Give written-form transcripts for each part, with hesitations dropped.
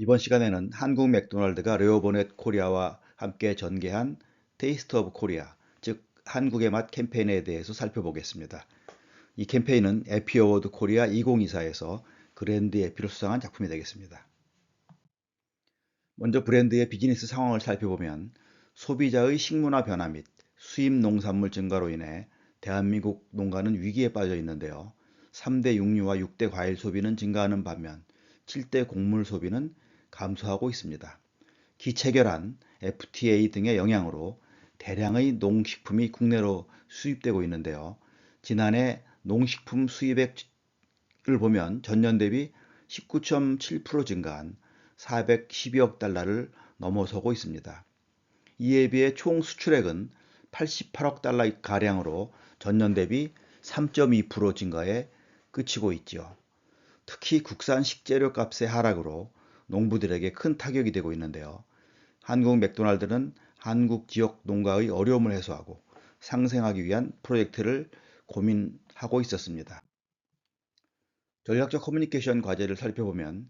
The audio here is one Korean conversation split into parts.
이번 시간에는 한국 맥도날드가 레오보넷 코리아와 함께 전개한 테이스트 오브 코리아, 즉 한국의 맛 캠페인에 대해서 살펴보겠습니다. 이 캠페인은 에피 어워드 코리아 2024에서 그랜드 에피를 수상한 작품이 되겠습니다. 먼저 브랜드의 비즈니스 상황을 살펴보면 소비자의 식문화 변화 및 수입 농산물 증가로 인해 대한민국 농가는 위기에 빠져 있는데요. 3대 육류와 6대 과일 소비는 증가하는 반면 7대 곡물 소비는 감소하고 있습니다. 기체결함, FTA 등의 영향으로 대량의 농식품이 국내로 수입되고 있는데요. 지난해 농식품 수입액을 보면 전년 대비 19.7% 증가한 412억 달러를 넘어서고 있습니다. 이에 비해 총 수출액은 88억 달러 가량으로 전년 대비 3.2% 증가에 그치고 있죠. 특히 국산 식재료 값의 하락으로 농부들에게 큰 타격이 되고 있는데요. 한국 맥도날드는 한국 지역 농가의 어려움을 해소하고 상생하기 위한 프로젝트를 고민하고 있었습니다. 전략적 커뮤니케이션 과제를 살펴보면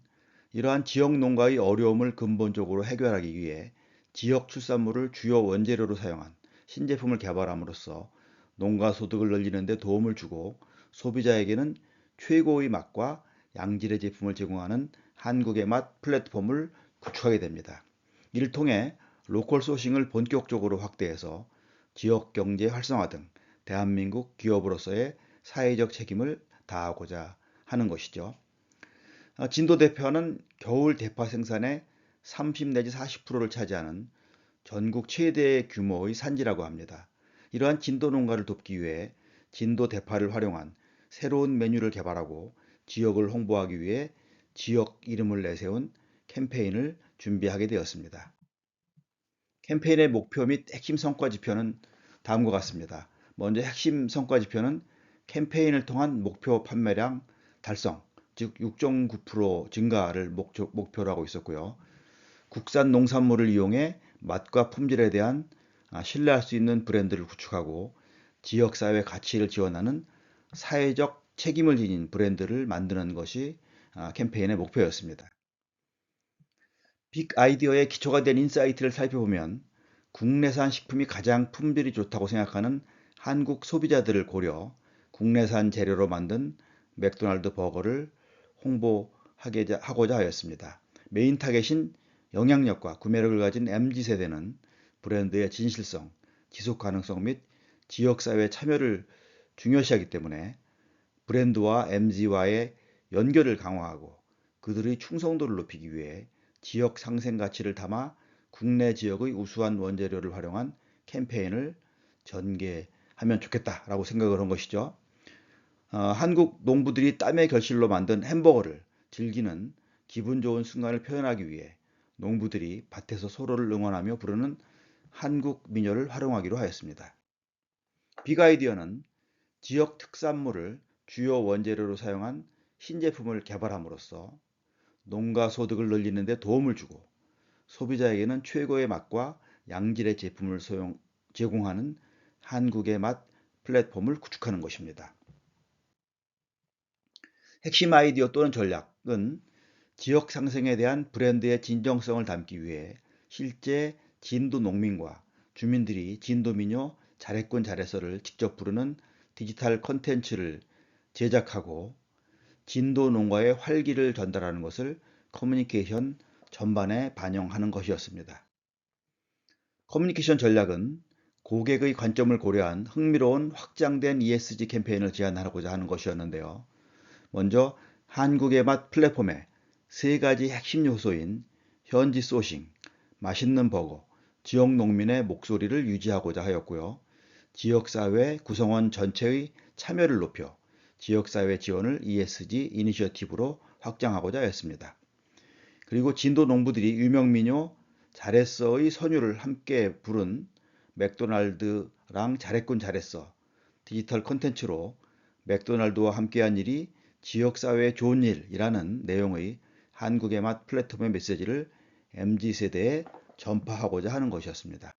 이러한 지역 농가의 어려움을 근본적으로 해결하기 위해 지역 출산물을 주요 원재료로 사용한 신제품을 개발함으로써 농가 소득을 늘리는 데 도움을 주고 소비자에게는 최고의 맛과 양질의 제품을 제공하는 한국의 맛 플랫폼을 구축하게 됩니다. 이를 통해 로컬 소싱을 본격적으로 확대해서 지역 경제 활성화 등 대한민국 기업으로서의 사회적 책임을 다하고자 하는 것이죠. 진도 대표는 겨울 대파 생산의 30 내지 40%를 차지하는 전국 최대 규모의 산지라고 합니다. 이러한 진도 농가를 돕기 위해 진도 대파를 활용한 새로운 메뉴를 개발하고 지역을 홍보하기 위해 지역 이름을 내세운 캠페인을 준비하게 되었습니다. 캠페인의 목표 및 핵심 성과 지표는 다음과 같습니다. 먼저 핵심 성과 지표는 캠페인을 통한 목표 판매량 달성, 즉 6.9% 증가를 목표로 하고 있었고요. 국산 농산물을 이용해 맛과 품질에 대한 신뢰할 수 있는 브랜드를 구축하고 지역사회 가치를 지원하는 사회적 책임을 지닌 브랜드를 만드는 것이 캠페인의 목표였습니다. 빅 아이디어의 기초가 된 인사이트를 살펴보면 국내산 식품이 가장 품질이 좋다고 생각하는 한국 소비자들을 고려 국내산 재료로 만든 맥도날드 버거를 홍보하고자 하였습니다. 메인 타겟인 영향력과 구매력을 가진 MZ세대는 브랜드의 진실성, 지속 가능성 및 지역사회 참여를 중요시하기 때문에 브랜드와 MZ와의 연결을 강화하고 그들의 충성도를 높이기 위해 지역 상생 가치를 담아 국내 지역의 우수한 원재료를 활용한 캠페인을 전개하면 좋겠다라고 생각을 한 것이죠. 한국 농부들이 땀의 결실로 만든 햄버거를 즐기는 기분 좋은 순간을 표현하기 위해 농부들이 밭에서 서로를 응원하며 부르는 한국 민요를 활용하기로 하였습니다. 빅 아이디어는 지역 특산물을 주요 원재료로 사용한 신제품을 개발함으로써 농가 소득을 늘리는 데 도움을 주고 소비자에게는 최고의 맛과 양질의 제품을 제공하는 한국의 맛 플랫폼을 구축하는 것입니다. 핵심 아이디어 또는 전략은 지역 상생에 대한 브랜드의 진정성을 담기 위해 실제 진도 농민과 주민들이 진도 민요 잘했군 잘했어를 직접 부르는 디지털 콘텐츠를 제작하고 진도 농가의 활기를 전달하는 것을 커뮤니케이션 전반에 반영하는 것이었습니다. 커뮤니케이션 전략은 고객의 관점을 고려한 흥미로운 확장된 ESG 캠페인을 제안하고자 하는 것이었는데요. 먼저 한국의 맛 플랫폼에 세 가지 핵심 요소인 현지 소싱, 맛있는 버거, 지역 농민의 목소리를 유지하고자 하였고요. 지역사회 구성원 전체의 참여를 높여 지역사회 지원을 ESG 이니셔티브로 확장하고자 했습니다. 그리고 진도 농부들이 유명민요 잘했어의 선율을 함께 부른 맥도날드랑 잘했군 잘했어 디지털 콘텐츠로 맥도날드와 함께한 일이 지역사회에 좋은 일이라는 내용의 한국의 맛 플랫폼의 메시지를 MZ세대에 전파하고자 하는 것이었습니다.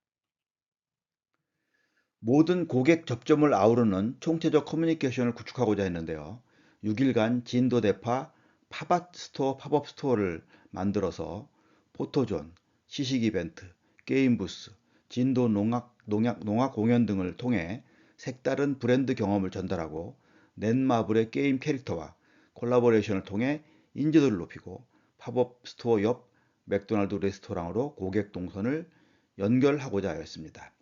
모든 고객 접점을 아우르는 총체적 커뮤니케이션을 구축하고자 했는데요. 6일간 진도 대파 팝업 스토어를 만들어서 포토존, 시식 이벤트, 게임 부스, 진도 농악 공연 등을 통해 색다른 브랜드 경험을 전달하고 넷마블의 게임 캐릭터와 콜라보레이션을 통해 인지도를 높이고 팝업 스토어 옆 맥도날드 레스토랑으로 고객 동선을 연결하고자 하였습니다.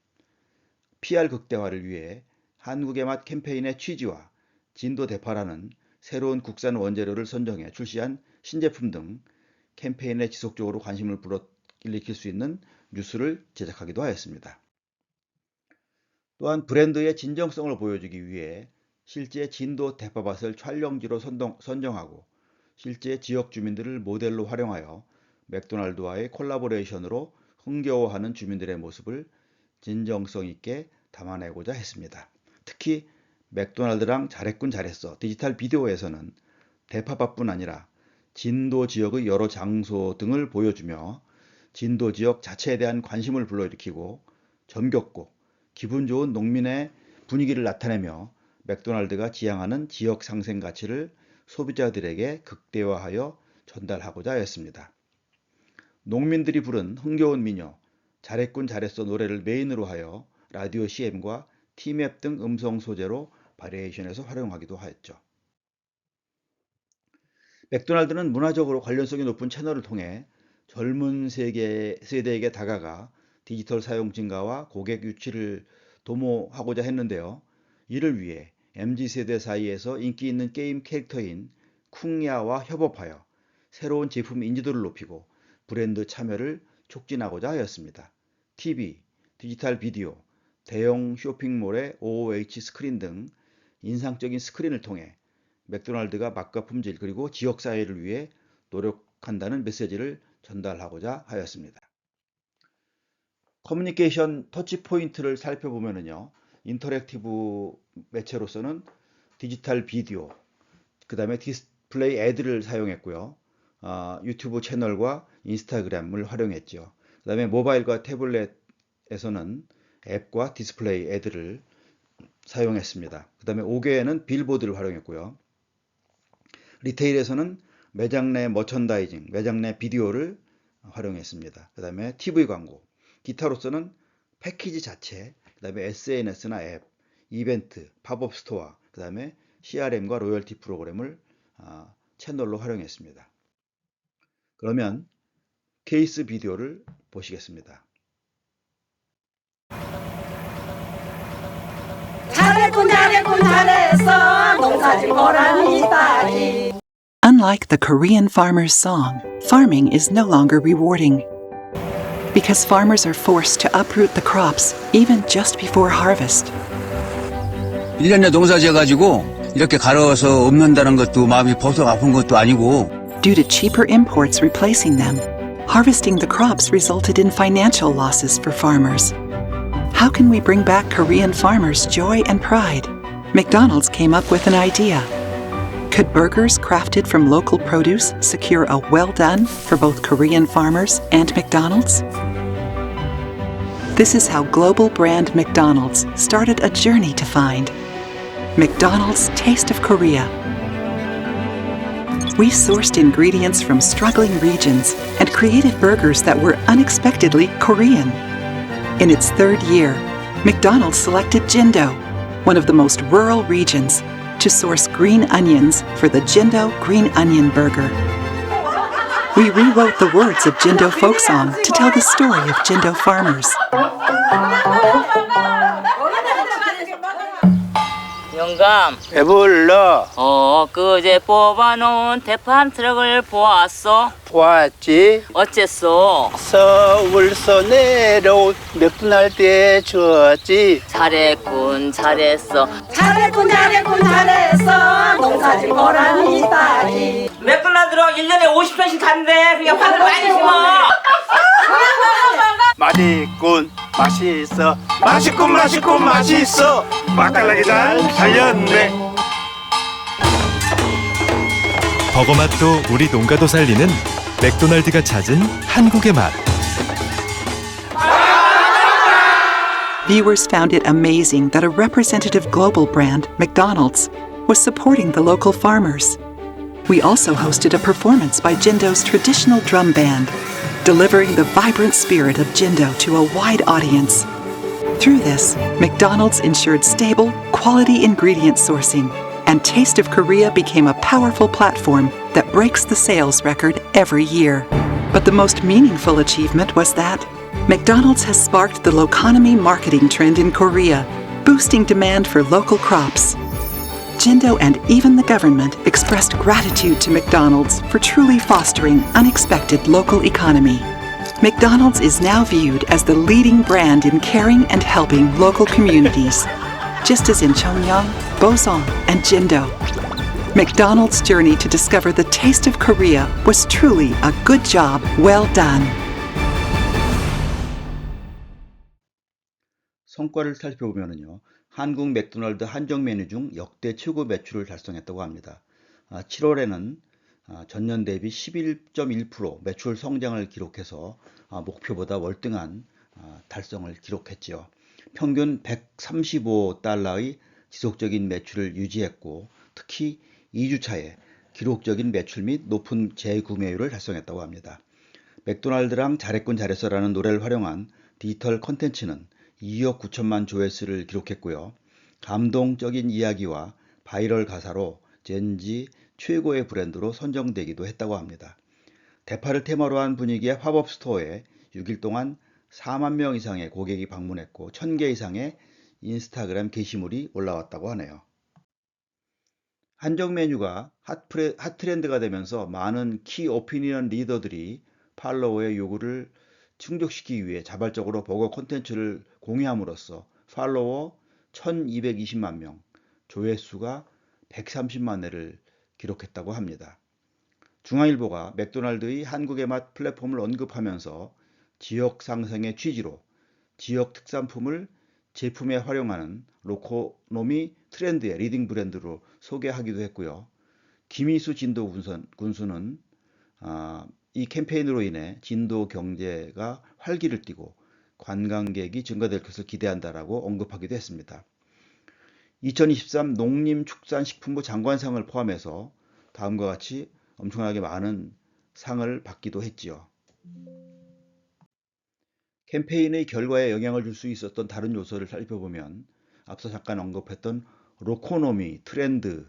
PR 극대화를 위해 한국의 맛 캠페인의 취지와 진도 대파라는 새로운 국산 원재료를 선정해 출시한 신제품 등 캠페인에 지속적으로 관심을 불러일으킬 수 있는 뉴스를 제작하기도 하였습니다. 또한 브랜드의 진정성을 보여주기 위해 실제 진도 대파밭을 촬영지로 선정하고 실제 지역 주민들을 모델로 활용하여 맥도날드와의 콜라보레이션으로 흥겨워하는 주민들의 모습을 진정성 있게 담아내고자 했습니다. 특히 맥도날드랑 잘했군 잘했어 디지털 비디오에서는 대파밭뿐 아니라 진도 지역의 여러 장소 등을 보여주며 진도 지역 자체에 대한 관심을 불러일으키고 정겹고 기분 좋은 농민의 분위기를 나타내며 맥도날드가 지향하는 지역 상생 가치를 소비자들에게 극대화하여 전달하고자 하였습니다. 농민들이 부른 흥겨운 민요 잘했군 잘했어 노래를 메인으로 하여 라디오 CM과 T맵 등 음성 소재로 바리에이션에서 활용하기도 하였죠. 맥도날드는 문화적으로 관련성이 높은 채널을 통해 젊은 세대에게 다가가 디지털 사용 증가와 고객 유치를 도모하고자 했는데요. 이를 위해 MZ세대 사이에서 인기 있는 게임 캐릭터인 쿵야와 협업하여 새로운 제품 인지도를 높이고 브랜드 참여를 촉진하고자 하였습니다. TV, 디지털 비디오, 대형 쇼핑몰의 OOH 스크린 등 인상적인 스크린을 통해 맥도날드가 맛과 품질 그리고 지역사회를 위해 노력한다는 메시지를 전달하고자 하였습니다. 커뮤니케이션 터치포인트를 살펴보면요. 인터랙티브 매체로서는 디지털 비디오, 그 다음에 디스플레이 애드를 사용했고요. 유튜브 채널과 인스타그램을 활용했죠. 그 다음에 모바일과 태블릿에서는 앱과 디스플레이 애드를 사용했습니다. 그 다음에 5개에는 빌보드를 활용했고요. 리테일에서는 매장 내 머천다이징, 매장 내 비디오를 활용했습니다. 그 다음에 TV 광고, 기타로서는 패키지 자체, 그 다음에 SNS나 앱, 이벤트, 팝업 스토어, 그 다음에 CRM과 로열티 프로그램을 채널로 활용했습니다. 그러면 케이스 비디오를 보시겠습니다. 잘했군 잘했어 농사짓고라니 따지. Unlike the Korean farmer's song, farming is no longer rewarding. Because farmers are forced to uproot the crops even just before harvest. 1년에 농사 지어가지고 이렇게 갈아서 엎는다는 것도 마음이 버섯 아픈 것도 아니고 Due to cheaper imports replacing them, harvesting the crops resulted in financial losses for farmers. How can we bring back Korean farmers' joy and pride? McDonald's came up with an idea. Could burgers crafted from local produce secure a well done for both Korean farmers and McDonald's? This is how global brand McDonald's started a journey to find McDonald's Taste of Korea. We sourced ingredients from struggling regions and created burgers that were unexpectedly Korean. In its third year, McDonald's selected Jindo, one of the most rural regions, to source green onions for the Jindo Green Onion Burger. We rewrote the words of Jindo folk song to tell the story of Jindo farmers. 영감, 배불러 그제 뽑아놓은 대판 트럭을 보았어? 보았지. 어째서? 서울서 내려온 맥도날드에 주었지. 잘했군, 잘했어. 잘했군 농사짓고라니 따지. 맥도날드로 1년에 50편씩 간대. 그냥 판을 많이 심어. 맛있군 맛있어 맛있군 맛있어 맛깔나게 잘 살렸네. 버거 맛도 우리 농가도 살리는 맥도날드가 찾은 한국의 맛. Viewers found it amazing that a representative global brand, McDonald's, was supporting the local farmers. We also hosted a performance by Jindo's traditional drum band, delivering the vibrant spirit of Jindo to a wide audience. Through this, McDonald's ensured stable, quality ingredient sourcing, and Taste of Korea became a powerful platform that breaks the sales record every year. But the most meaningful achievement was that McDonald's has sparked the loconomy marketing trend in Korea, boosting demand for local crops. Jindo and even the government expressed gratitude to McDonald's for truly fostering unexpected local economy. McDonald's is now viewed as the leading brand in caring and helping local communities, just as in Cheongnyang, Boseong, and Jindo. McDonald's journey to discover the taste of Korea was truly a good job well done. 성과를 살펴보면요, 한국 맥도날드 한정 메뉴 중 역대 최고 매출을 달성했다고 합니다. 7월에는 전년 대비 11.1% 매출 성장을 기록해서 목표보다 월등한 달성을 기록했지요. 평균 135달러의 지속적인 매출을 유지했고, 특히 2주차에 기록적인 매출 및 높은 재구매율을 달성했다고 합니다. 맥도날드랑 잘했군 잘했어라는 노래를 활용한 디지털 콘텐츠는 2억 9천만 조회수를 기록했고요. 감동적인 이야기와 바이럴 가사로 젠지 최고의 브랜드로 선정되기도 했다고 합니다. 대파를 테마로 한 분위기의 팝업 스토어에 6일 동안 4만 명 이상의 고객이 방문했고 1000개 이상의 인스타그램 게시물이 올라왔다고 하네요. 한정 메뉴가 핫 트렌드가 되면서 많은 키 오피니언 리더들이 팔로워의 요구를 충족시키기 위해 자발적으로 버거 콘텐츠를 공유함으로써 팔로워 1220만 명, 조회수가 130만 회를 기록했다고 합니다. 중앙일보가 맥도날드의 한국의 맛 플랫폼을 언급하면서 지역 상생의 취지로 지역 특산품을 제품에 활용하는 로코노미 트렌드의 리딩 브랜드로 소개하기도 했고요. 김희수 진도 군수는 이 캠페인으로 인해 진도 경제가 활기를 띠고 관광객이 증가될 것을 기대한다라고 언급하기도 했습니다. 2023 농림축산식품부 장관상을 포함해서 다음과 같이 엄청나게 많은 상을 받기도 했지요. 캠페인의 결과에 영향을 줄 수 있었던 다른 요소를 살펴보면 앞서 잠깐 언급했던 로코노미 트렌드를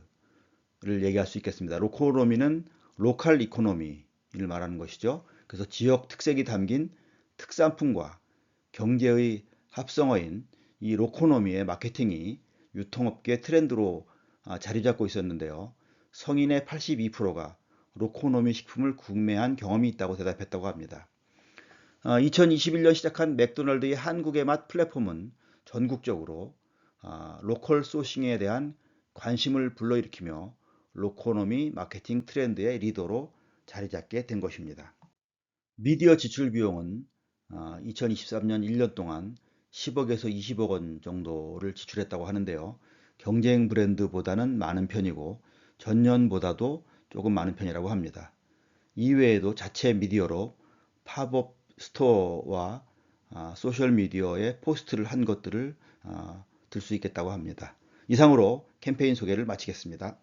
얘기할 수 있겠습니다. 로코노미는 로컬 이코노미를 말하는 것이죠. 그래서 지역 특색이 담긴 특산품과 경제의 합성어인 이 로코노미의 마케팅이 유통업계 트렌드로 자리 잡고 있었는데요. 성인의 82%가 로코노미 식품을 구매한 경험이 있다고 대답했다고 합니다. 2021년 시작한 맥도날드의 한국의 맛 플랫폼은 전국적으로 로컬 소싱에 대한 관심을 불러일으키며 로코노미 마케팅 트렌드의 리더로 자리 잡게 된 것입니다. 미디어 지출 비용은 2023년 1년 동안 10억에서 20억 원 정도를 지출했다고 하는데요. 경쟁 브랜드보다는 많은 편이고 전년보다도 조금 많은 편이라고 합니다. 이외에도 자체 미디어로 팝업 스토어와 소셜미디어에 포스트를 한 것들을 들 수 있겠다고 합니다. 이상으로 캠페인 소개를 마치겠습니다.